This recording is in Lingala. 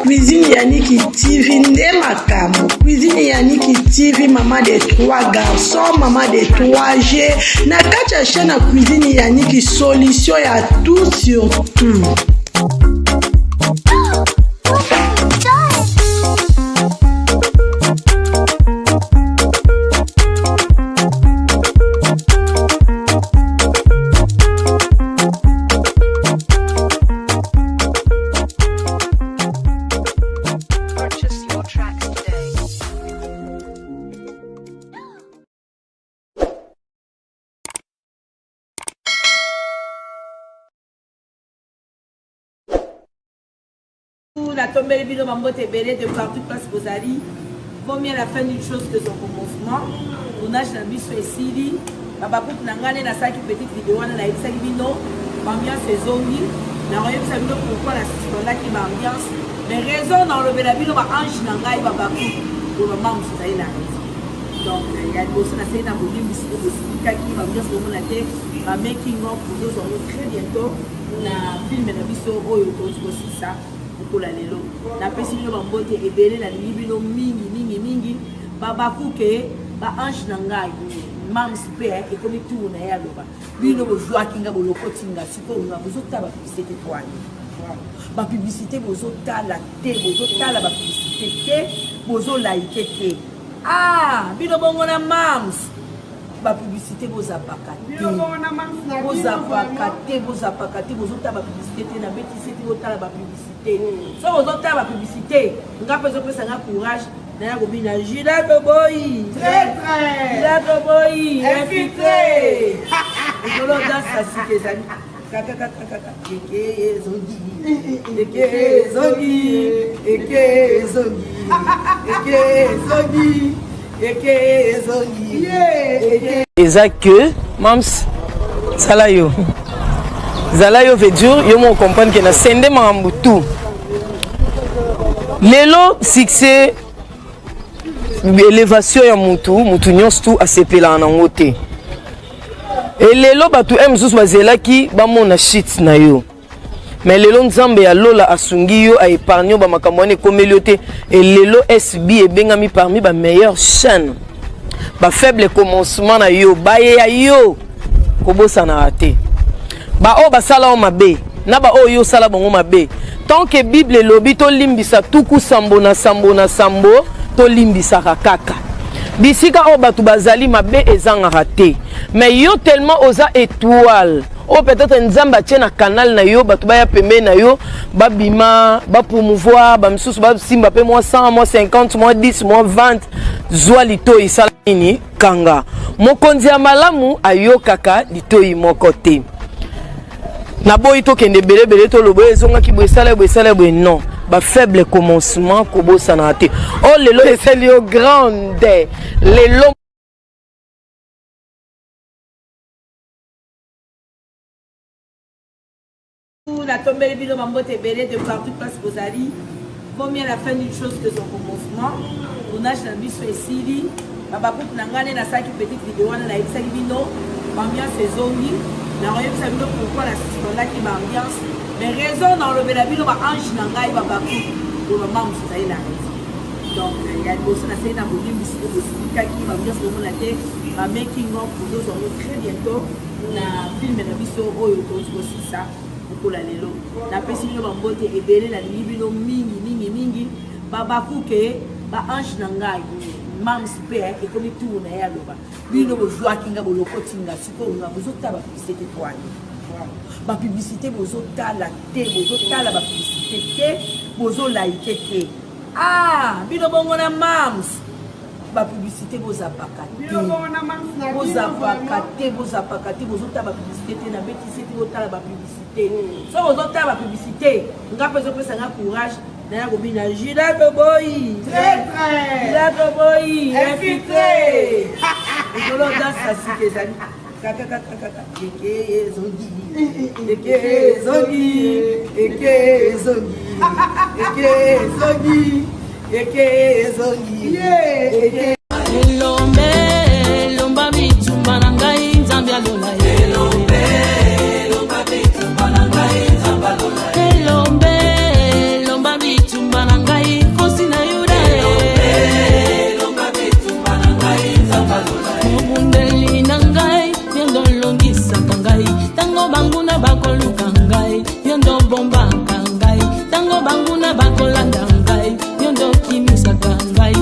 Cuisine Yannick TV nde makambo. Cuisine Yannick TV, maman de 3 garçons, maman de 3G. Na kati ya chaîne Cuisine Yannick, solution ya tout sur tout. La tombée de Bilo Mambo est belé de partout parce que vous allez. Vaut mieux la fin d'une chose que son commencement. Tournage dans le bus fait Sili. Papa pour n'angane na sa petite vidéo na la ibisa bino. Ambiance saisonnier. Na royaume ça bino pourquoi la système là qui m'ambiance. Mais raison d'enlever la Bilo va ange n'angai papa pour le maman vous allez la raison. Donc il y a des choses na c'est na volume ici de qui m'ambiance pour mon attaque. Ma making of pour nous on très bientôt. Na film na biso oyo aussi ça. La lelo na pesi bino bambote ebele na libino mingi babaku ke ba ange na ngai mam spare et comme tout na ya loba bino bozwa kinga bolokotinga siko nga bozota ba publicité toani ba publicité bozota la te bozota la ba publicité te bozo like te bino bongo na mams ba publicité bozapaka te bozota ba publicité te na beti seti botala ba publicité so bozota ba publicité nga peso pesa nga courage na ya kobina Gila Toboy Gila Toboy infiltré ekolo dans sa cité zali kaka eke zongi eza que mams salayo Zalayo veut dire, yo me comprendre que na sende mambutu. Lelo succès élévation ya mutu nyonso a sepela na ngote. Et lelo batu emzus bazela ki ba mona shit na yo. Mais lelo nzambe ya lola asungi yo a épargner ba makamone komeliote et lelo SB e bengami parmi ba meilleure chaîne. Ba faible commencement na yo, ba ya yo kobosa na raté. Ba o basala o mabe na ba o yo sala bongo mabe tant que bible lobi to limbisa tuku sambo to limbisa kaka bisika o batu bazali mabe ezanga raté mais yo tellement oza étoile o peut-être nzamba tiena canal na yo batu ba ya pembe na yo ba bima ba promouvoir ba msusu ba simba pe moi 100 moi 50 moi 10 moi 20 zwa lito isala nini kanga mokonzi ya malamu ayo kaka lito moko te. Na boy to kende belé to lobo ezonga ki bwesala bwe non ba faible commencement kobo sanate oh lelo eselio grande lelo la tombée de Bilo Mambo est belé de partout parce que vous allez. Vaut mieux la fin d'une chose que son commencement. Tournage dans le bus fait Sili. Papa pour n'angane na sa petite vidéo na la ibisa bino. Ambiance saisonnier. Na royaume ça bino pourquoi la système là qui m'ambiance. Mais raison d'enlever la Bilo va ange n'angai papa pour le maman vous allez la raison. Donc il y a des choses na c'est na volume ici de qui m'ambiance pour mon attaque. Ma making of pour nous on très bientôt. Na film na biso oyo aussi ça. La lelo na pesi bino bambote ebele na libino mingi babaku ke ba ange na ngai mam spare et comme tout na ya loba bino bozwa kinga bolokotinga siko nga bozota ba publicité toani ba publicité bozota la te bozota la ba publicité te bozo like te bino bongo na mams ba publicité bozapaka te bozota ba publicité te na beti seti botala ba publicité so bozota ba publicité nga peso pesa nga courage na ya kobina Gila Toboy infiltré ekolo dans sa cité zali kaka zongi Lombe mobundeli na ngai yo ndo longisaka ngai tango banguna bakoluka ngai yo ndo bombaka ngai tango banguna bakolanda ngai yo ndo kimisaka ngai